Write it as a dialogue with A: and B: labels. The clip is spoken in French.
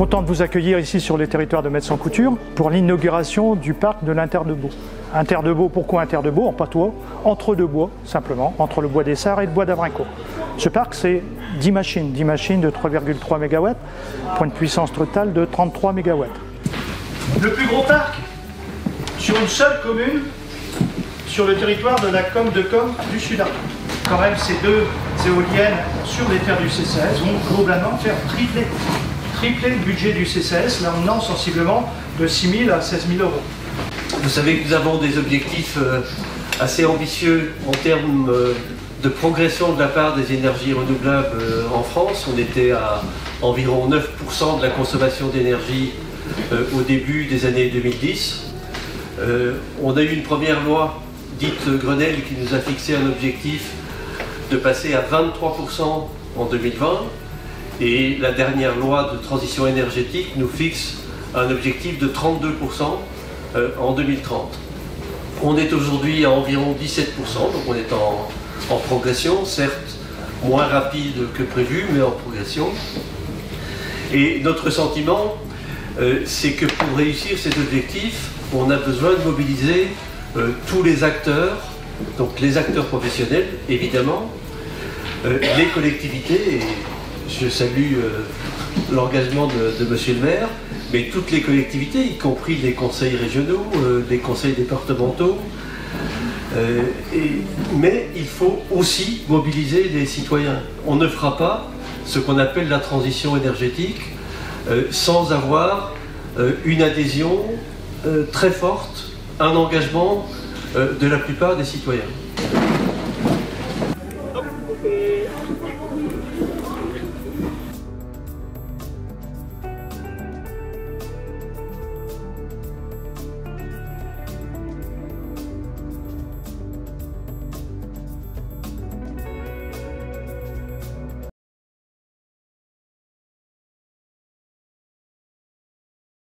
A: Content de vous accueillir ici sur les territoires de Metz-en-Couture pour l'inauguration du parc de l'Inter-de-Beau. Inter-de-Beau, pourquoi Inter-de-Beau? En patois, entre deux bois, simplement, entre le bois des Sarres et le bois d'Avrincourt. Ce parc, c'est 10 machines de 3,3 MW pour une puissance totale de 33 MW. Le plus gros parc sur une seule commune sur le territoire de la Com de Com du Sud. Quand même, ces deux éoliennes sur les terres du CCAS vont globalement faire tripler le budget du CCAS, l'emmenant sensiblement de 6 000 à 16 000 euros.
B: Vous savez que nous avons des objectifs assez ambitieux en termes de progression de la part des énergies renouvelables en France. On était à environ 9% de la consommation d'énergie au début des années 2010. On a eu une première loi dite Grenelle qui nous a fixé un objectif de passer à 23% en 2020 et la dernière loi de transition énergétique nous fixe un objectif de 32% en 2030. On est aujourd'hui à environ 17%, donc on est en progression, certes moins rapide que prévu, mais en progression. Et notre sentiment, c'est que pour réussir cet objectif, on a besoin de mobiliser tous les acteurs, donc les acteurs professionnels évidemment, les collectivités, et je salue l'engagement de Monsieur le maire, mais toutes les collectivités, y compris les conseils régionaux, les conseils départementaux, mais il faut aussi mobiliser les citoyens. On ne fera pas ce qu'on appelle la transition énergétique sans avoir une adhésion très forte, un engagement de la plupart des citoyens.